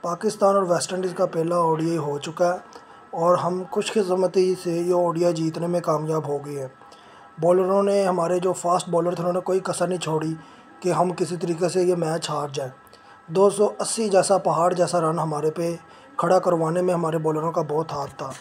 पाकिस्तान और West Indies का पहला ओडीआई हो चुका है और हम खुशकिस्मती से ये ओडीआई जीतने में कामयाब हो गए हैं। बॉलरों ने, हमारे जो फास्ट बॉलर थे, उन्होंने कोई कसर नहीं छोड़ी कि हम किसी तरीके से ये मैच हार जाएं। 280 जैसा पहाड़ जैसा रन हमारे पे खड़ा करवाने में हमारे बॉलरों का बहुत हाथ था।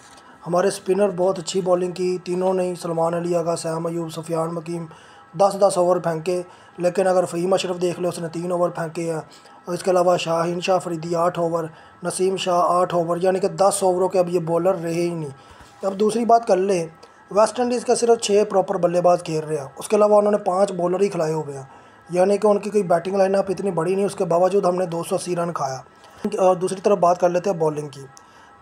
हमारे स्पिनर बहुत अच्छी बॉलिंग की, तीनों ने, सलमान अली आगा, सैम अयूब, सुफियान मकीम 10-10 ओवर फेंके। लेकिन अगर फ़हीम अशरफ देख लो, उसने 3 ओवर फेंके हैं। और इसके अलावा शाहीन शाह अफरीदी 8 ओवर, नसीम शाह 8 ओवर, यानी कि 10 ओवरों के अब ये बॉलर रहे ही नहीं। अब दूसरी बात कर ले, वेस्ट इंडीज़ का सिर्फ 6 प्रॉपर बल्लेबाज खेल रहे हैं, उसके अलावा उन्होंने 5 बॉलर ही खिलाए हुए हैं, यानी कि उनकी कोई बैटिंग लाइनअप इतनी बड़ी नहीं, उसके बावजूद हमने 280 रन खाया। और दूसरी तरफ बात कर लेते हैं बॉलिंग की।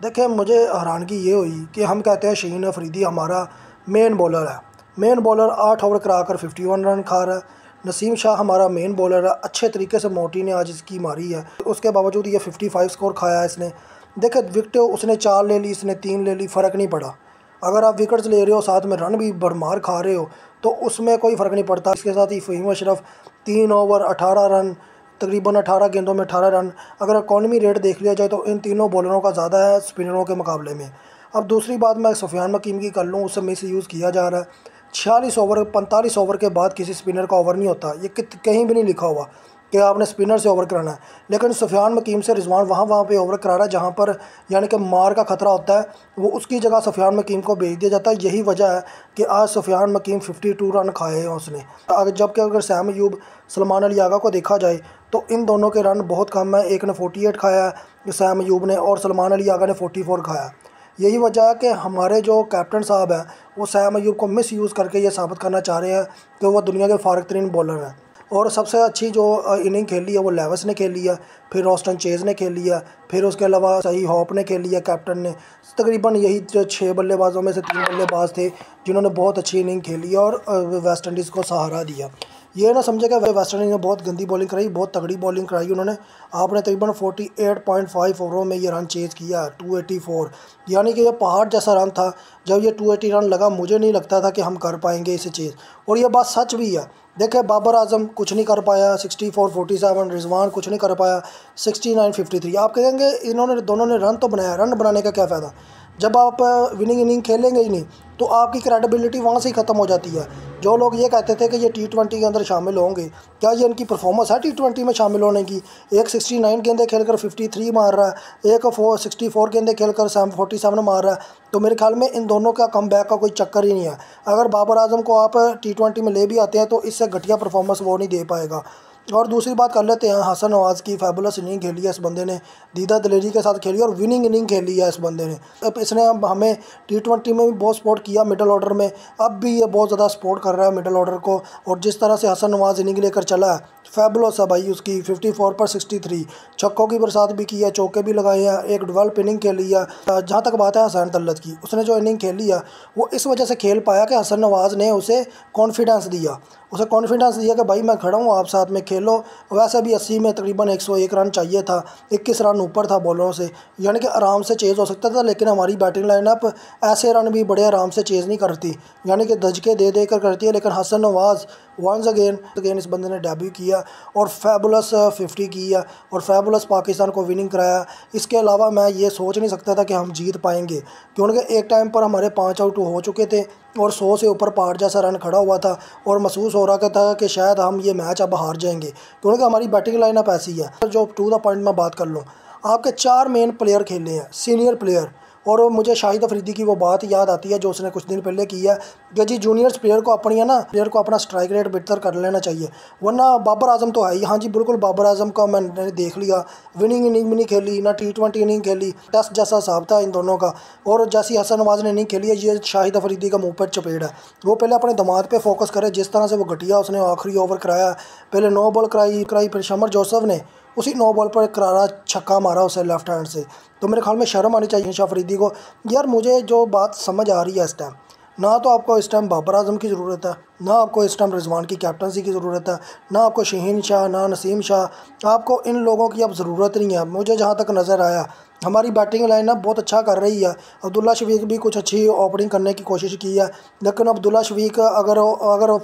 देखिए, मुझे हैरानगी ये हुई कि हम कहते हैं शाहीन अफरीदी हमारा मेन बॉलर है। मेन बॉलर 8 ओवर कराकर 51 रन खा रहा है। नसीम शाह हमारा मेन बॉलर है, अच्छे तरीके से मोटी ने आज इसकी मारी है, उसके बावजूद ये 55 स्कोर खाया है इसने। देखिए, विकेट उसने 4 ले ली, इसने 3 ले ली, फ़र्क नहीं पड़ा। अगर आप विकेट्स ले रहे हो, साथ में रन भी भरमार खा रहे हो, तो उसमें कोई फ़र्क नहीं पड़ता। इसके साथ ही फ़हीम अशरफ 3 ओवर 18 रन, तकरीबन 18 गेंदों में 18 रन। अगर इकॉनमी रेट देख लिया जाए तो इन तीनों बॉलरों का ज़्यादा है स्पिनरों के मुकाबले में। अब दूसरी बात मैं सुफियान मकीम की कर लूँ, उससे मिस यूज़ किया जा रहा है। 46 ओवर 45 ओवर के बाद किसी स्पिनर का ओवर नहीं होता, ये कहीं भी नहीं लिखा हुआ कि आपने स्पिनर से ओवर कराना है। लेकिन सुफियान मकीम से रिजवान वहाँ पे ओवर करा रहा है जहाँ पर यानी कि मार का ख़तरा होता है, वो उसकी जगह सुफियान मकीम को भेज दिया जाता है। यही वजह है कि आज सुफियान मकीम 52 रन खाए हैं उसने। जबकि अगर सैम अयूब, सलमान अली आगा को देखा जाए तो इन दोनों के रन बहुत कम है। एक ने 48 खाया है सैम अयूब ने, और सलमान अली आगा ने 44 खाया। यही वजह है कि हमारे जो कैप्टन साहब हैं वो सैम अयूब को मिस यूज़ करके ये साबित करना चाह रहे हैं कि वो दुनिया के फारग तरीन बॉलर हैं। और सबसे अच्छी जो इनिंग खेली है वो लेविस ने खेली है, फिर ऑस्टन चेज़ ने खेली है, फिर उसके अलावा सही होप ने खेली है कैप्टन ने। तकरीबन यही जो 6 बल्लेबाजों में से 3 बल्लेबाज थे जिन्होंने बहुत अच्छी इनिंग खेली और वेस्ट इंडीज़ को सहारा दिया। ये ना समझे कि वेस्ट इंडीज़ ने बहुत गंदी बॉलिंग कराई, बहुत तगड़ी बॉलिंग कराई उन्होंने। आपने तकरीबन 48.5 ओवरों में ये रन चेज़ किया, 284, यानी कि ये पहाड़ जैसा रन था। जब ये 280 रन लगा, मुझे नहीं लगता था कि हम कर पाएंगे इसे चेज़, और ये बात सच भी है। देखें, बाबर आजम कुछ नहीं कर पाया, 64-47, रिजवान कुछ नहीं कर पाया, 69-53। आप कहेंगे इन्होंने दोनों ने रन तो बनाया, रन बनाने का क्या फ़ायदा जब आप विनिंग इनिंग खेलेंगे ही नहीं, तो आपकी क्रेडिबिलिटी वहाँ से ही ख़त्म हो जाती है। जो लोग ये कहते थे कि ये T20 के अंदर शामिल होंगे, क्या ये इनकी परफॉर्मेंस है T20 में शामिल होने की? एक 69 गेंदें खेलकर 53 मार रहा है, एक 64 गेंदें खेलकर 47 मार रहा है, तो मेरे ख्याल में इन दोनों का कमबैक का कोई चक्कर ही नहीं है। अगर बाबर आजम को आप T20 में ले भी आते हैं तो इससे घटिया परफॉर्मेंस वो नहीं दे पाएगा। और दूसरी बात कर लेते हैं हसन नवाज़ की। फैबुलस इनिंग खेली है इस बंदे ने, दीदा दिलेरी के साथ खेली और विनिंग इनिंग खेली है इस बंदे ने। अब इसने हमें T20 में भी बहुत सपोर्ट किया, मिडल ऑर्डर में, अब भी ये बहुत ज़्यादा सपोर्ट कर रहा है मिडल ऑर्डर को। और जिस तरह से हसन नवाज़ इनिंग लेकर चला है, फैबुलस है भाई उसकी। 54 पर 63, छक्कों की बरसात भी की है, चौके भी लगाए हैं, एक 12 इनिंग खेली है। जहाँ तक बात है हसन तल्लत की, उसने जो इनिंग खेली है वो इस वजह से खेल पाया कि हसन नवाज़ ने उसे कॉन्फिडेंस दिया। उसे कॉन्फिडेंस दिया कि भाई मैं खड़ा हूँ, आप साथ में खेलो। वैसे भी 80 में तकरीबन 101 रन चाहिए था, 21 रन ऊपर था बॉलरों से, यानी कि आराम से चेज़ हो सकता था। लेकिन हमारी बैटिंग लाइनअप ऐसे रन भी बड़े आराम से चेज़ नहीं करती, यानी कि धजके दे दे कर करती है। लेकिन हसन नवाज़ वंस अगेन इस बंदे ने डेब्यू किया और फैबुलस 50 की है और फैबुलस पाकिस्तान को विनिंग कराया। इसके अलावा मैं ये सोच नहीं सकता था कि हम जीत पाएंगे, क्योंकि एक टाइम पर हमारे 5 आउट हो चुके थे और 100 से ऊपर पहाड़ जैसा रन खड़ा हुआ था और महसूस हो रहा था कि शायद हम ये मैच अब हार जाएंगे, क्योंकि हमारी बैटिंग लाइनअप ऐसी है। जो टू द पॉइंट मैं बात कर लूँ, आपके 4 मेन प्लेयर खेले हैं, सीनियर प्लेयर। और मुझे शाहिद अफरीदी की वो बात याद आती है जो उसने कुछ दिन पहले की है कि जी जूनियर्स प्लेयर को अपना स्ट्राइक रेट बेहतर कर लेना चाहिए, वरना बाबर आजम तो है ही। हाँ जी बिल्कुल, बाबर आजम का मैंने देख लिया, विनिंग इनिंग भी नहीं खेली, ना T20 इनिंग खेली, टेस्ट जैसा हिसाब था इन दोनों का। और जैसी हसन नवाज़ ने इनिंग खेली है, ये शाहिद अफरीदी का मुँह पर चपेट है। वो पहले अपने दमाद पर फोकस करे, जिस तरह से वो घटिया उसने आखिरी ओवर कराया, पहले 9 बॉल कराई, फिर शमर जोसफ ने उसी 9 बॉल पर करारा छक्का मारा उसे लेफ्ट हैंड से। तो मेरे ख्याल में शर्म आनी चाहिए शाह अफरीदी को। यार मुझे जो बात समझ आ रही है इस टाइम, ना तो आपको इस टाइम बाबर आजम की ज़रूरत है, ना आपको इस टाइम रिजवान की कैप्टनसी की ज़रूरत है, ना आपको शहीन शाह, ना नसीम शाह, आपको इन लोगों की अब ज़रूरत नहीं है। मुझे जहाँ तक नज़र आया हमारी बैटिंग लाइन अब बहुत अच्छा कर रही है। अब्दुल्ला शफीक भी कुछ अच्छी ओपनिंग करने की कोशिश की है, लेकिन अब्दुल्ला शफीक अगर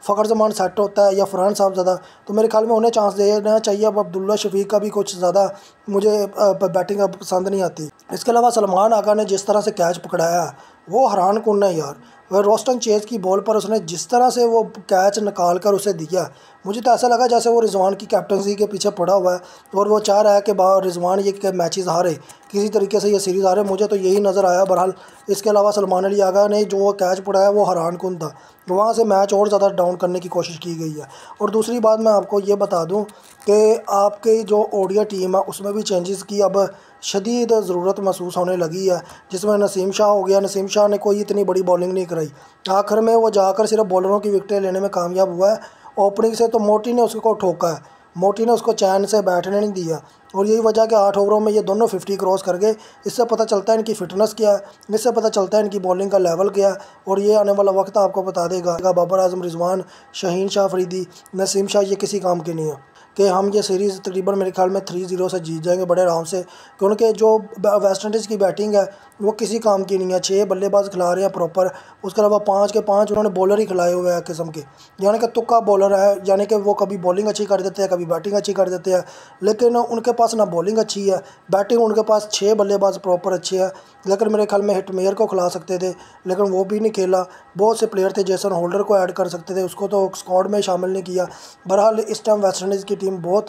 फ़खर जमान सेट होता है या फरहान साहबज़ादा, तो मेरे ख्याल में उन्हें चांस देना चाहिए। अब अब्दुल्ला शफीक का भी कुछ ज़्यादा मुझे बैटिंग अब पसंद नहीं आती। इसके अलावा सलमान आगा ने जिस तरह से कैच पकड़ाया है वो हैरान कुन है यार। वह रोस्टन चेज़ की बॉल पर उसने जिस तरह से वो कैच निकाल कर उसे दिया, मुझे तो ऐसा लगा जैसे वो रिजवान की कैप्टनसी के पीछे पड़ा हुआ है और वो चाह रहा है कि रिजवान ये मैचेस हारे, किसी तरीके से ये सीरीज़ हारे। मुझे तो यही नज़र आया बहरहाल। इसके अलावा सलमान अली आगा ने जो कैच पकड़ाया वो हैरान कुन था, वहाँ से मैच और ज़्यादा डाउन करने की कोशिश की गई है। और दूसरी बात मैं आपको ये बता दूँ कि आपकी जो ओडिया टीम है उसमें भी चेंजेस की अब शदीद ज़रूरत महसूस होने लगी है, जिसमें नसीम शाह हो गया। नसीम शाह ने कोई इतनी बड़ी बॉलिंग नहीं कराई, आखिर में वो जाकर सिर्फ बॉलरों की विकेटें लेने में कामयाब हुआ है। ओपनिंग से तो मोटी ने उसको ठोका है, मोटी ने उसको चैन से बैठने नहीं दिया, और यही वजह कि 8 ओवरों में ये दोनों 50 क्रॉस कर गए। इससे पता चलता है इनकी फ़िटनेस क्या है, इससे पता चलता है इनकी बॉलिंग का लेवल क्या है, और ये आने वाला वक्त आपको बता देगा। बाबर आजम, रिजवान, शहीन शाह अफरीदी, नसीम शाह ये किसी काम के नहीं है कि हम ये सीरीज़ तकरीबन मेरे ख्याल में 3-0 से जीत जाएंगे बड़े आराम से, क्योंकि जो वेस्ट इंडीज़ की बैटिंग है वो किसी काम की नहीं है। 6 बल्लेबाज खिला रहे हैं प्रॉपर, उसके अलावा 5 के 5 उन्होंने बॉलर ही खिलाए हुए हैं किस्म के, यानी कि तुक्का बॉलर है, यानी कि वो कभी बॉलिंग अच्छी कर देते हैं, कभी बैटिंग अच्छी कर देते हैं। लेकिन उनके पास ना बॉलिंग अच्छी है, बैटिंग उनके पास 6 बल्लेबाज प्रॉपर अच्छे हैं। लेकिन मेरे ख्याल में हिटमेयर को खिला सकते थे, लेकिन वो भी नहीं खेला। बहुत से प्लेयर थे, जेसन होल्डर को ऐड कर सकते थे, उसको तो स्क्वाड में शामिल नहीं किया। बहरहाल इस टाइम वेस्ट इंडीज़ की टीम बहुत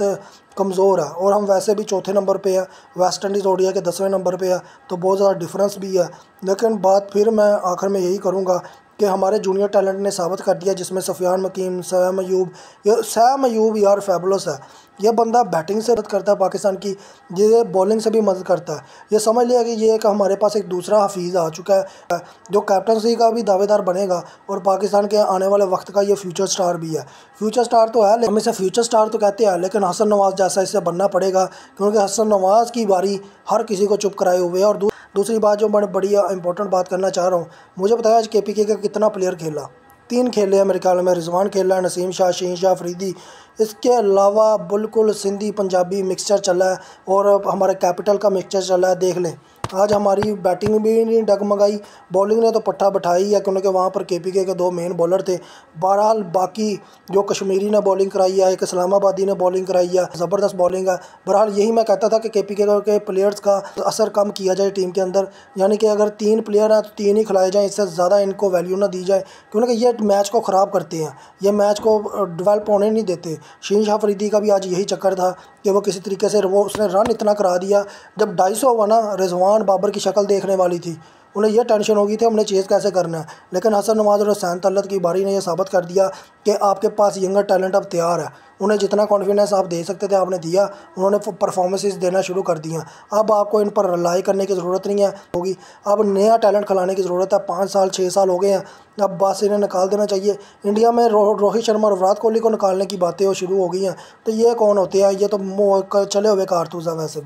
कमज़ोर है, और हम वैसे भी चौथे नंबर पे है, वेस्ट इंडीज़ ओडिया के 10वें नंबर पे है, तो बहुत ज़्यादा डिफरेंस भी है। लेकिन बात फिर मैं आखिर में यही करूँगा कि हमारे जूनियर टैलेंट ने साबित कर दिया, जिसमें सफ़ियान मकीम, सैम अयूब। ये सैम अयूब यार फैबुलस है, ये बंदा बैटिंग से मदद करता है पाकिस्तान की, ये बॉलिंग से भी मदद करता है। ये समझ लिया कि ये एक हमारे पास एक दूसरा हफीज़ आ चुका है जो कैप्टनसी का भी दावेदार बनेगा, और पाकिस्तान के आने वाले वक्त का ये फ्यूचर स्टार भी है। फ्यूचर स्टार तो है, हम इसे फ्यूचर स्टार तो कहते हैं, लेकिन हसन नवाज़ जैसा इससे बनना पड़ेगा, क्योंकि हसन नवाज़ की बारी हर किसी को चुप कराए हुए है। और दूसरी बात जो मैं बड़ी इंपॉर्टेंट बात करना चाह रहा हूँ, मुझे बताया आज KPK का कितना प्लेयर खेला। 3 खेले हैं मेरे ख्याल में, रिजवान खेला है, नसीम शाह, शहीन शाह अफरीदी। इसके अलावा बिल्कुल सिंधी पंजाबी मिक्सचर चला है, और हमारे कैपिटल का मिक्सचर चला है। देख लें आज हमारी बैटिंग भी नहीं डगमगाई, बॉलिंग ने तो पट्टा बैठाई है, क्योंकि वहाँ पर KPK के 2 मेन बॉलर थे। बहरहाल बाकी जो कश्मीरी ने बॉलिंग कराई है, एक इस्लामाबादी ने बॉलिंग कराई है, ज़बरदस्त बॉलिंग है। बहरहाल यही मैं कहता था कि KPK के प्लेयर्स का असर कम किया जाए टीम के अंदर, यानी कि अगर 3 प्लेयर हैं तो 3 ही खिलाए जाएँ, इससे ज़्यादा इनको वैल्यू ना दी जाए, क्योंकि ये मैच को ख़राब करते हैं, ये मैच को डेवलप होने नहीं देते। शहीन शाह अफरीदी का भी आज यही चक्कर था कि वो किसी तरीके से उसने रन इतना करा दिया, जब 250 हुआ ना, रिजवान बाबर की शक्ल देखने वाली थी, उन्हें यह टेंशन हो गई थी हमने चेज़ कैसे करना है। लेकिन हसन नवाज़ और हुसैन तलत की बारी ने यह साबित कर दिया कि आपके पास यंगर टैलेंट अब तैयार है, उन्हें जितना कॉन्फिडेंस आप दे सकते थे आपने दिया, उन्होंने परफॉर्मेंसेस देना शुरू कर दिया। अब आपको इन पर रिलाई करने की ज़रूरत नहीं है होगी, अब नया टैलेंट खिलाने की ज़रूरत है। 5 साल 6 साल हो गए हैं, अब बस इन्हें निकाल देना चाहिए। इंडिया में रोहित शर्मा और विराट कोहली को निकालने की बातें शुरू हो गई हैं, तो ये कौन होते हैं, ये तो चले हुए कारतूस हैं वैसे।